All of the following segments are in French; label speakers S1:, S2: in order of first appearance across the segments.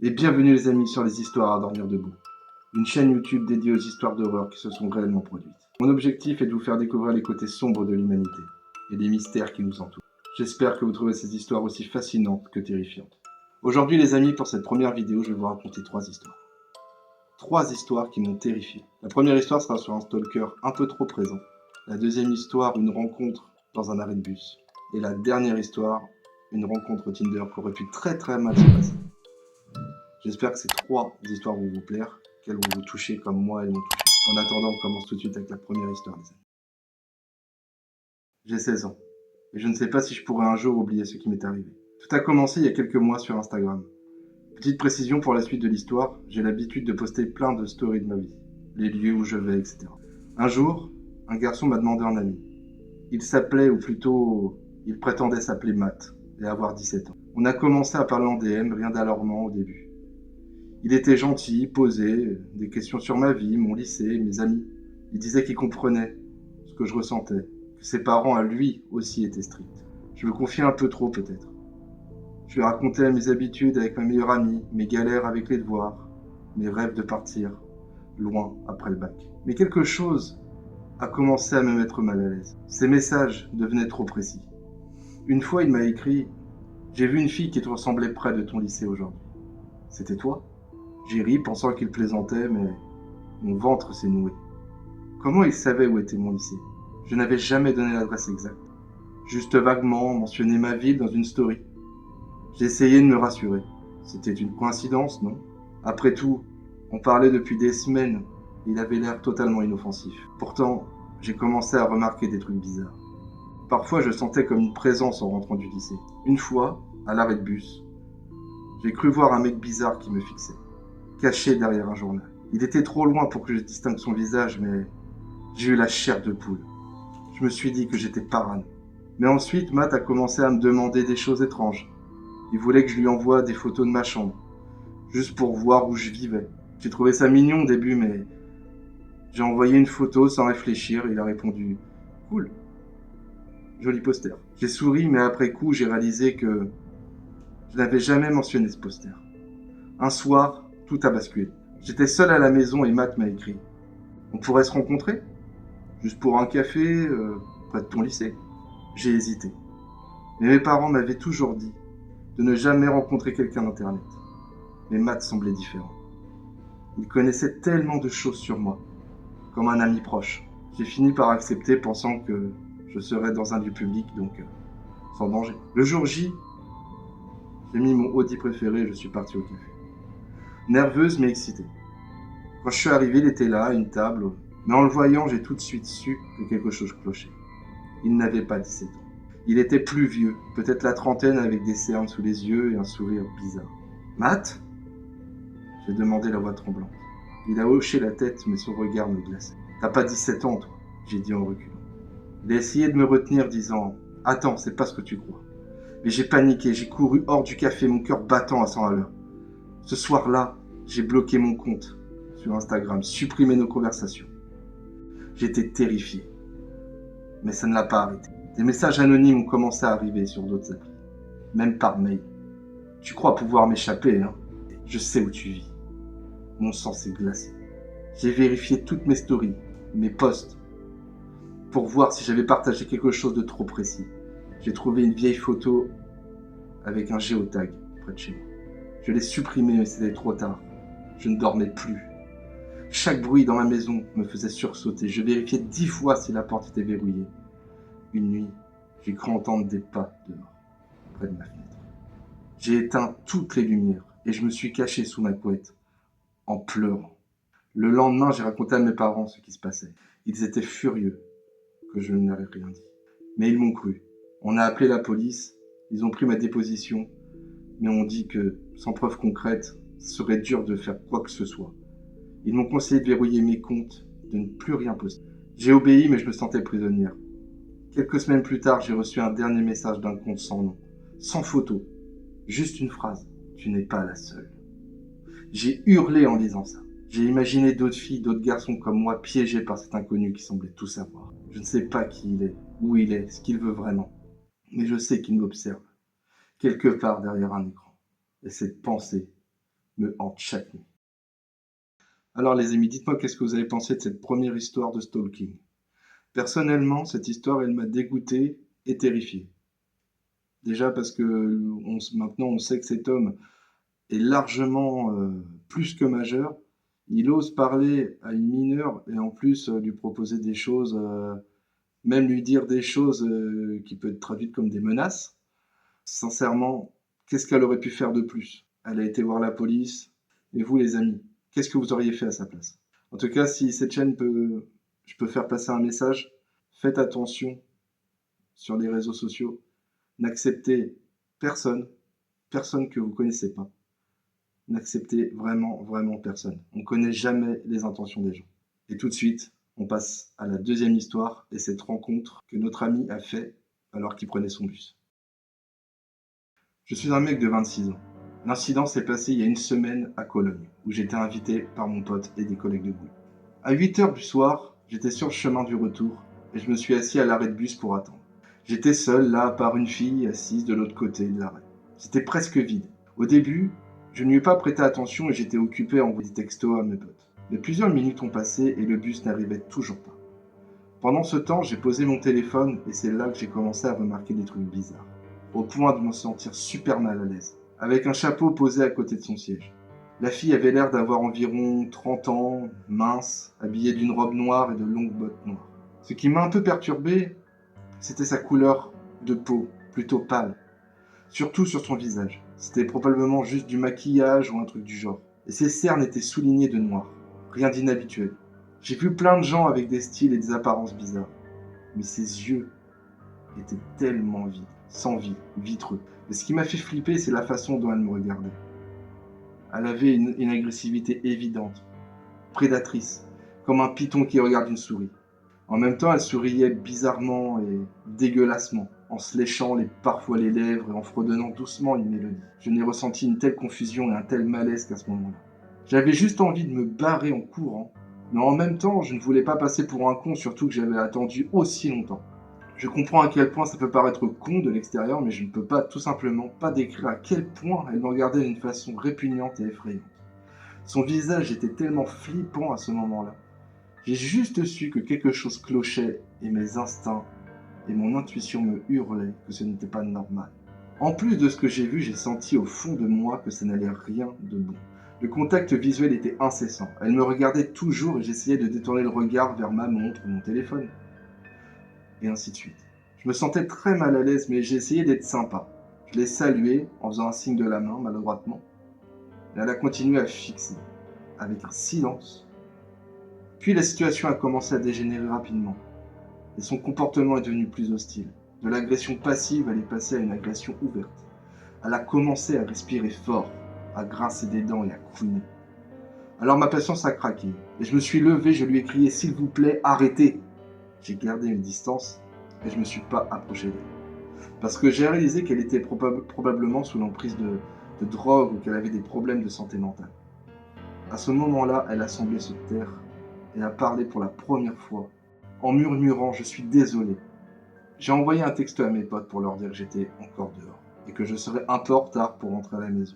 S1: Et bienvenue les amis sur les histoires à dormir debout, une chaîne YouTube dédiée aux histoires d'horreur qui se sont réellement produites. Mon objectif est de vous faire découvrir les côtés sombres de l'humanité et les mystères qui nous entourent. J'espère que vous trouvez ces histoires aussi fascinantes que terrifiantes. Aujourd'hui les amis, pour cette première vidéo, je vais vous raconter 3 histoires. 3 histoires qui m'ont terrifié. La première histoire sera sur un stalker un peu trop présent. La deuxième histoire, une rencontre dans un arrêt de bus. Et la dernière histoire, une rencontre Tinder qui aurait pu très mal se passer. J'espère que ces 3 histoires vont vous plaire, qu'elles vont vous toucher comme moi elles m'ont touché. En attendant, on commence tout de suite avec la première histoire, les amis. J'ai 16 ans, et je ne sais pas si je pourrai un jour oublier ce qui m'est arrivé. Tout a commencé il y a quelques mois sur Instagram. Petite précision pour la suite de l'histoire, j'ai l'habitude de poster plein de stories de ma vie, les lieux où je vais, etc. Un jour, un garçon m'a demandé un ami. Il s'appelait, ou plutôt, il prétendait s'appeler Matt, et avoir 17 ans. On a commencé à parler en DM, rien d'alarmant au début. Il était gentil, posé, des questions sur ma vie, mon lycée, mes amis. Il disait qu'il comprenait ce que je ressentais, que ses parents à lui aussi étaient stricts. Je me confiais un peu trop peut-être. Je lui racontais mes habitudes avec ma meilleure amie, mes galères avec les devoirs, mes rêves de partir, loin après le bac. Mais quelque chose a commencé à me mettre mal à l'aise. Ses messages devenaient trop précis. Une fois, il m'a écrit « J'ai vu une fille qui te ressemblait près de ton lycée aujourd'hui. C'était toi ?» J'ai ri pensant qu'il plaisantait, mais mon ventre s'est noué. Comment il savait où était mon lycée? Je n'avais jamais donné l'adresse exacte. Juste vaguement mentionné ma ville dans une story. J'ai essayé de me rassurer. C'était une coïncidence, non? Après tout, on parlait depuis des semaines. Il avait l'air totalement inoffensif. Pourtant, j'ai commencé à remarquer des trucs bizarres. Parfois, je sentais comme une présence en rentrant du lycée. Une fois, à l'arrêt de bus, j'ai cru voir un mec bizarre qui me fixait, caché derrière un journal. Il était trop loin pour que je distingue son visage, mais j'ai eu la chair de poule. Je me suis dit que j'étais parano. Mais ensuite, Matt a commencé à me demander des choses étranges. Il voulait que je lui envoie des photos de ma chambre, juste pour voir où je vivais. J'ai trouvé ça mignon au début, mais j'ai envoyé une photo sans réfléchir. Il a répondu « Cool, joli poster ». J'ai souri, mais après coup, j'ai réalisé que je n'avais jamais mentionné ce poster. Un soir, tout a basculé. J'étais seul à la maison et Matt m'a écrit « On pourrait se rencontrer? Juste pour un café, près de ton lycée ?» J'ai hésité. Mais mes parents m'avaient toujours dit de ne jamais rencontrer quelqu'un d'Internet. Mais Matt semblait différent. Il connaissait tellement de choses sur moi, comme un ami proche. J'ai fini par accepter pensant que je serais dans un lieu public, donc sans danger. Le jour J, j'ai mis mon Audi préféré et je suis parti au café. Nerveuse mais excitée. Quand je suis arrivé, il était là, à une table, mais en le voyant, j'ai tout de suite su que quelque chose clochait. Il n'avait pas 17 ans. Il était plus vieux, peut-être la trentaine avec des cernes sous les yeux et un sourire bizarre. « Matt ?» J'ai demandé la voix tremblante. Il a hoché la tête, mais son regard me glaçait. « T'as pas 17 ans, toi ?» j'ai dit en reculant. Il a essayé de me retenir, disant « Attends, c'est pas ce que tu crois. » Mais j'ai paniqué, j'ai couru hors du café, mon cœur battant à 100 à l'heure. Ce soir-là, j'ai bloqué mon compte sur Instagram, supprimé nos conversations. J'étais terrifié. Mais ça ne l'a pas arrêté. Des messages anonymes ont commencé à arriver sur d'autres applis, même par mail. Tu crois pouvoir m'échapper, hein? Je sais où tu vis. Mon sang s'est glacé. J'ai vérifié toutes mes stories, mes posts, pour voir si j'avais partagé quelque chose de trop précis. J'ai trouvé une vieille photo avec un géotag près de chez moi. Je l'ai supprimée, mais c'était trop tard. Je ne dormais plus. Chaque bruit dans ma maison me faisait sursauter. Je vérifiais 10 fois si la porte était verrouillée. Une nuit, j'ai cru entendre des pas dehors, près de ma fenêtre. J'ai éteint toutes les lumières et je me suis caché sous ma couette, en pleurant. Le lendemain, j'ai raconté à mes parents ce qui se passait. Ils étaient furieux que je n'avais rien dit. Mais ils m'ont cru. On a appelé la police, ils ont pris ma déposition, mais ont dit que, sans preuve concrète, ce serait dur de faire quoi que ce soit. Ils m'ont conseillé de verrouiller mes comptes, de ne plus rien poster. J'ai obéi, mais je me sentais prisonnière. Quelques semaines plus tard, j'ai reçu un dernier message d'un compte sans nom, sans photo, juste une phrase. Tu n'es pas la seule. J'ai hurlé en lisant ça. J'ai imaginé d'autres filles, d'autres garçons comme moi piégés par cet inconnu qui semblait tout savoir. Je ne sais pas qui il est, où il est, ce qu'il veut vraiment. Mais je sais qu'il m'observe, quelque part derrière un écran. Et cette pensée me hante chaque nuit. Alors les amis, dites-moi qu'est-ce que vous avez pensé de cette première histoire de stalking. Personnellement, cette histoire, elle m'a dégoûté et terrifié. Déjà parce que maintenant on sait que cet homme est largement plus que majeur. Il ose parler à une mineure et en plus lui proposer des choses, même lui dire des choses qui peuvent être traduites comme des menaces. Sincèrement, qu'est-ce qu'elle aurait pu faire de plus? Elle a été voir la police. Et vous les amis, qu'est-ce que vous auriez fait à sa place? En tout cas, si cette chaîne je peux faire passer un message, faites attention sur les réseaux sociaux. N'acceptez personne, personne que vous ne connaissez pas. N'acceptez vraiment, vraiment personne. On ne connaît jamais les intentions des gens. Et tout de suite, on passe à la deuxième histoire et cette rencontre que notre ami a fait alors qu'il prenait son bus. Je suis un mec de 26 ans. L'incident s'est passé il y a une semaine à Cologne, où j'étais invité par mon pote et des collègues de boulot. À 8 heures du soir, j'étais sur le chemin du retour et je me suis assis à l'arrêt de bus pour attendre. J'étais seul là, à part une fille assise de l'autre côté de l'arrêt. C'était presque vide. Au début, je ne lui ai pas prêté attention et j'étais occupé à envoyer des textos à mes potes. Mais plusieurs minutes ont passé et le bus n'arrivait toujours pas. Pendant ce temps, j'ai posé mon téléphone et c'est là que j'ai commencé à remarquer des trucs bizarres, au point de me sentir super mal à l'aise, avec un chapeau posé à côté de son siège. La fille avait l'air d'avoir environ 30 ans, mince, habillée d'une robe noire et de longues bottes noires. Ce qui m'a un peu perturbé, c'était sa couleur de peau, plutôt pâle, surtout sur son visage. C'était probablement juste du maquillage ou un truc du genre. Et ses cernes étaient soulignées de noir, rien d'inhabituel. J'ai vu plein de gens avec des styles et des apparences bizarres, mais ses yeux étaient tellement vides, sans vie, vitreux. Et ce qui m'a fait flipper, c'est la façon dont elle me regardait. Elle avait une agressivité évidente, prédatrice, comme un python qui regarde une souris. En même temps, elle souriait bizarrement et dégueulassement, en se léchant parfois les lèvres et en fredonnant doucement une mélodie. Je n'ai ressenti une telle confusion et un tel malaise qu'à ce moment-là. J'avais juste envie de me barrer en courant, mais en même temps, je ne voulais pas passer pour un con, surtout que j'avais attendu aussi longtemps. Je comprends à quel point ça peut paraître con de l'extérieur, mais je ne peux pas tout simplement pas décrire à quel point elle me regardait d'une façon répugnante et effrayante. Son visage était tellement flippant à ce moment-là. J'ai juste su que quelque chose clochait et mes instincts et mon intuition me hurlaient que ce n'était pas normal. En plus de ce que j'ai vu, j'ai senti au fond de moi que ça n'allait rien de bon. Le contact visuel était incessant. Elle me regardait toujours et j'essayais de détourner le regard vers ma montre ou mon téléphone. Et ainsi de suite. Je me sentais très mal à l'aise, mais j'ai essayé d'être sympa. Je l'ai saluée en faisant un signe de la main, maladroitement. Et elle a continué à fixer, avec un silence. Puis la situation a commencé à dégénérer rapidement. Et son comportement est devenu plus hostile. De l'agression passive, elle est passée à une agression ouverte. Elle a commencé à respirer fort, à grincer des dents et à couiner. Alors ma patience a craqué, et je me suis levé, je lui ai crié « S'il vous plaît, arrêtez !» J'ai gardé une distance, et je ne me suis pas approché d'elle. Parce que j'ai réalisé qu'elle était probablement sous l'emprise de drogue ou qu'elle avait des problèmes de santé mentale. À ce moment-là, elle a semblé se taire et a parlé pour la première fois, en murmurant « Je suis désolé ». J'ai envoyé un texto à mes potes pour leur dire que j'étais encore dehors et que je serais un peu en retard pour rentrer à la maison.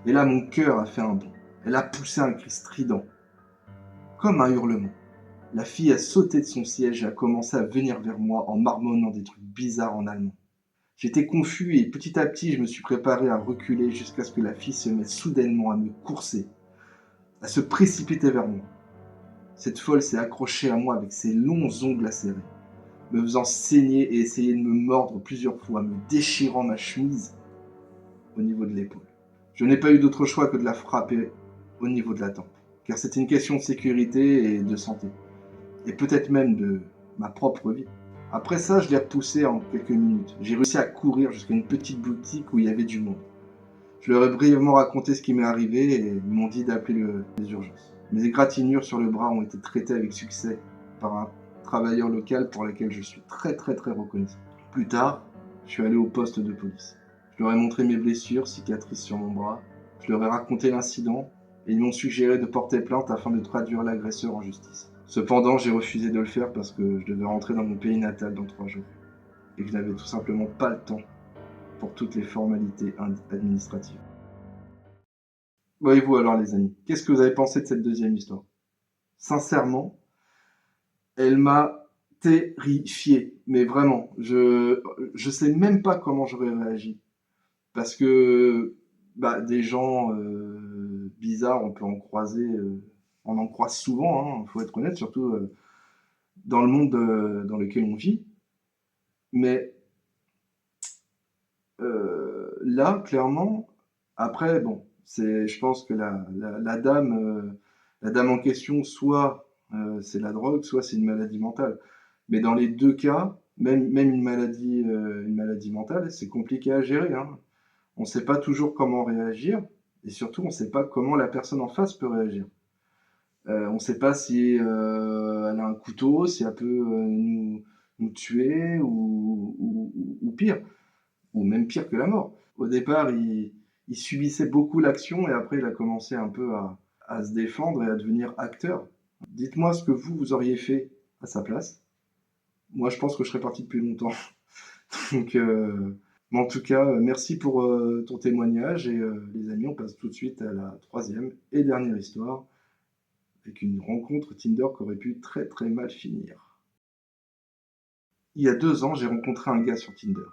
S1: Et là, mon cœur a fait un bond. Elle a poussé un cri strident, comme un hurlement. La fille a sauté de son siège et a commencé à venir vers moi en marmonnant des trucs bizarres en allemand. J'étais confus et petit à petit, je me suis préparé à reculer jusqu'à ce que la fille se mette soudainement à me courser, à se précipiter vers moi. Cette folle s'est accrochée à moi avec ses longs ongles acérés, me faisant saigner et essayer de me mordre plusieurs fois, me déchirant ma chemise au niveau de l'épaule. Je n'ai pas eu d'autre choix que de la frapper au niveau de la tempe, car c'était une question de sécurité et de santé, et peut-être même de ma propre vie. Après ça, je l'ai repoussé en quelques minutes. J'ai réussi à courir jusqu'à une petite boutique où il y avait du monde. Je leur ai brièvement raconté ce qui m'est arrivé et ils m'ont dit d'appeler les urgences. Mes égratignures sur le bras ont été traitées avec succès par un travailleur local pour lequel je suis très reconnaissant. Plus tard, je suis allé au poste de police. Je leur ai montré mes blessures, cicatrices sur mon bras. Je leur ai raconté l'incident et ils m'ont suggéré de porter plainte afin de traduire l'agresseur en justice. Cependant, j'ai refusé de le faire parce que je devais rentrer dans mon pays natal dans 3 jours et que je n'avais tout simplement pas le temps pour toutes les formalités administratives. Bon, et vous alors, les amis, qu'est-ce que vous avez pensé de cette deuxième histoire? Sincèrement, elle m'a terrifié. Mais vraiment, je sais même pas comment j'aurais réagi. Parce que bah, des gens bizarres, on peut en croiser, on en croise souvent, il faut être honnête, surtout dans le monde dans lequel on vit. Mais là, clairement, après, bon, je pense que la dame en question, soit c'est la drogue, soit c'est une maladie mentale. Mais dans les deux cas, même une maladie mentale, c'est compliqué à gérer, hein. On ne sait pas toujours comment réagir, et surtout, on ne sait pas comment la personne en face peut réagir. On ne sait pas si elle a un couteau, si elle peut nous tuer, ou pire, ou même pire que la mort. Au départ, il subissait beaucoup l'action, et après, il a commencé un peu à se défendre et à devenir acteur. Dites-moi ce que vous auriez fait à sa place. Moi, je pense que je serais parti depuis longtemps. Donc, mais en tout cas, merci pour ton témoignage. Et les amis, on passe tout de suite à la troisième et dernière histoire, avec une rencontre Tinder qui aurait pu très très mal finir. Il y a 2 ans, j'ai rencontré un gars sur Tinder.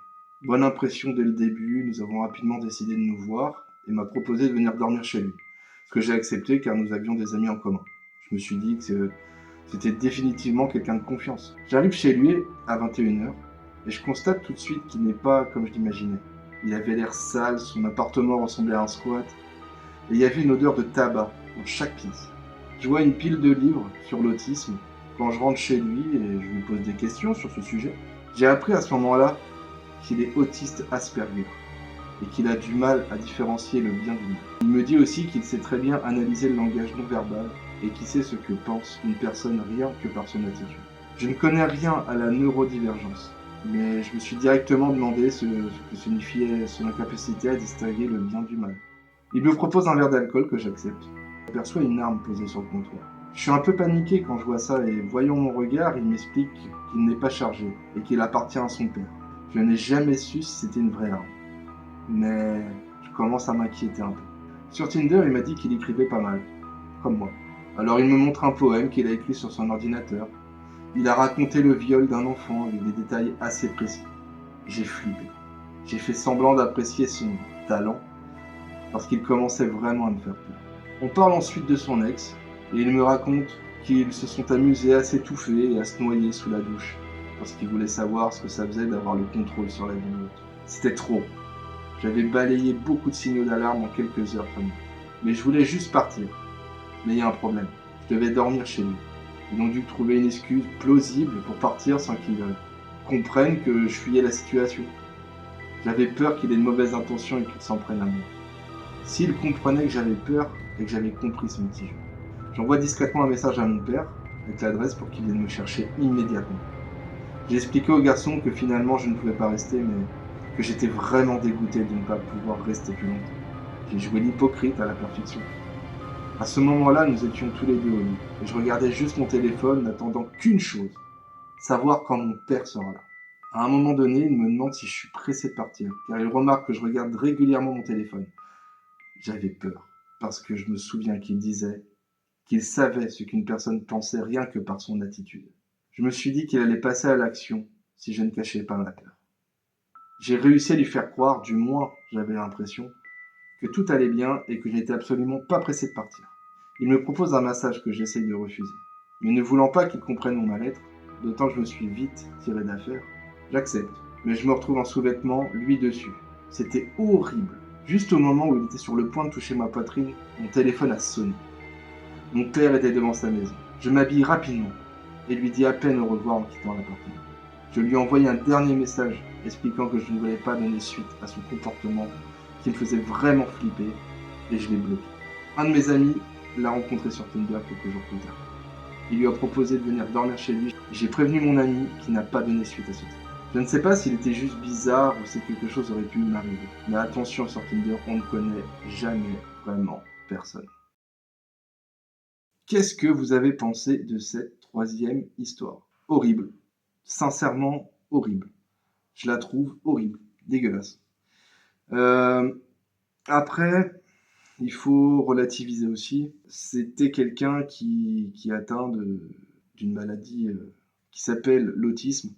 S1: Bonne impression dès le début, nous avons rapidement décidé de nous voir et m'a proposé de venir dormir chez lui. Ce que j'ai accepté car nous avions des amis en commun. Je me suis dit que c'était définitivement quelqu'un de confiance. J'arrive chez lui à 21h et je constate tout de suite qu'il n'est pas comme je l'imaginais. Il avait l'air sale, son appartement ressemblait à un squat et il y avait une odeur de tabac dans chaque pièce. Je vois une pile de livres sur l'autisme quand je rentre chez lui et je lui pose des questions sur ce sujet. J'ai appris à ce moment-là qu'il est autiste Asperger et qu'il a du mal à différencier le bien du mal. Il me dit aussi qu'il sait très bien analyser le langage non verbal et qu'il sait ce que pense une personne rien que par son attitude. Je ne connais rien à la neurodivergence, mais je me suis directement demandé ce que signifiait son incapacité à distinguer le bien du mal. Il me propose un verre d'alcool que j'accepte. J'aperçois une arme posée sur le comptoir. Je suis un peu paniqué quand je vois ça et voyant mon regard, il m'explique qu'il n'est pas chargé et qu'il appartient à son père. Je n'ai jamais su si c'était une vraie arme, mais je commence à m'inquiéter un peu. Sur Tinder, il m'a dit qu'il écrivait pas mal, comme moi. Alors il me montre un poème qu'il a écrit sur son ordinateur. Il a raconté le viol d'un enfant avec des détails assez précis. J'ai flippé. J'ai fait semblant d'apprécier son talent parce qu'il commençait vraiment à me faire peur. On parle ensuite de son ex et il me raconte qu'ils se sont amusés à s'étouffer et à se noyer sous la douche parce qu'il voulait savoir ce que ça faisait d'avoir le contrôle sur la vie de l'autre. C'était trop. J'avais balayé beaucoup de signaux d'alarme en quelques heures comme mais je voulais juste partir. Mais il y a un problème. Je devais dormir chez lui. Ils ont dû trouver une excuse plausible pour partir sans qu'ils comprennent que je fuyais la situation. J'avais peur qu'il ait de mauvaises intentions et qu'il s'en prenne à moi. S'il comprenait que j'avais peur et que j'avais compris son petit jeu. J'envoie discrètement un message à mon père avec l'adresse pour qu'il vienne me chercher immédiatement. J'ai expliqué au garçon que finalement je ne pouvais pas rester, mais que j'étais vraiment dégoûté de ne pas pouvoir rester plus longtemps. J'ai joué l'hypocrite à la perfection. À ce moment-là, nous étions tous les deux au lit, et je regardais juste mon téléphone, n'attendant qu'une chose, savoir quand mon père sera là. À un moment donné, il me demande si je suis pressé de partir, car il remarque que je regarde régulièrement mon téléphone. J'avais peur, parce que je me souviens qu'il disait qu'il savait ce qu'une personne pensait rien que par son attitude. Je me suis dit qu'il allait passer à l'action si je ne cachais pas ma peur. J'ai réussi à lui faire croire, du moins j'avais l'impression, que tout allait bien et que je n'étais absolument pas pressé de partir. Il me propose un massage que j'essaye de refuser. Mais ne voulant pas qu'il comprenne mon mal-être, d'autant que je me suis vite tiré d'affaire, j'accepte. Mais je me retrouve en sous-vêtements, lui dessus. C'était horrible. Juste au moment où il était sur le point de toucher ma poitrine, mon téléphone a sonné. Mon père était devant sa maison. Je m'habille rapidement et lui dis à peine au revoir en quittant l'appartement. Je lui ai envoyé un dernier message expliquant que je ne voulais pas donner suite à son comportement qui me faisait vraiment flipper et je l'ai bloqué. Un de mes amis l'a rencontré sur Tinder quelques jours plus tard. Il lui a proposé de venir dormir chez lui. J'ai prévenu mon ami qui n'a pas donné suite à ce type. Je ne sais pas s'il était juste bizarre ou si quelque chose aurait pu m'arriver. Mais attention sur Tinder, on ne connaît jamais vraiment personne. Qu'est-ce que vous avez pensé de cette troisième histoire? Horrible. Sincèrement, horrible. Je la trouve horrible. Dégueulasse. Euh, Après, Il faut relativiser aussi. C'était quelqu'un qui est atteint d'une maladie qui s'appelle l'autisme.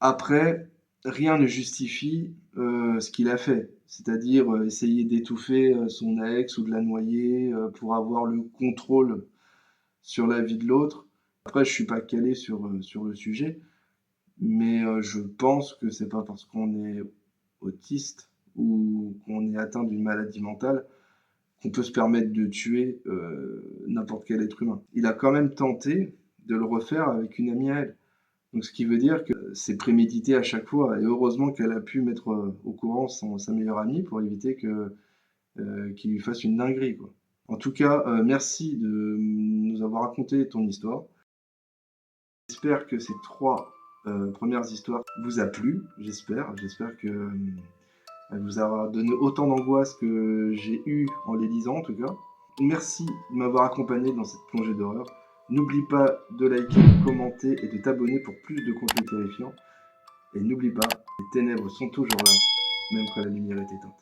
S1: Après, rien ne justifie ce qu'il a fait, c'est-à-dire essayer d'étouffer son ex ou de la noyer pour avoir le contrôle sur la vie de l'autre. Après, je suis pas calé sur le sujet, mais je pense que c'est pas parce qu'on est autiste ou qu'on est atteint d'une maladie mentale qu'on peut se permettre de tuer n'importe quel être humain. Il a quand même tenté de le refaire avec une amie à elle. Donc ce qui veut dire que c'est prémédité à chaque fois. Et heureusement qu'elle a pu mettre au courant sa meilleure amie pour éviter qu'il lui fasse une dinguerie, quoi. En tout cas, merci de nous avoir raconté ton histoire. J'espère que ces 3 premières histoires vous a plu. J'espère que elle vous a donné autant d'angoisse que j'ai eu en les lisant, en tout cas. Merci de m'avoir accompagné dans cette plongée d'horreur. N'oublie pas de liker, de commenter et de t'abonner pour plus de contenu terrifiant. Et n'oublie pas, les ténèbres sont toujours là, même quand la lumière est éteinte.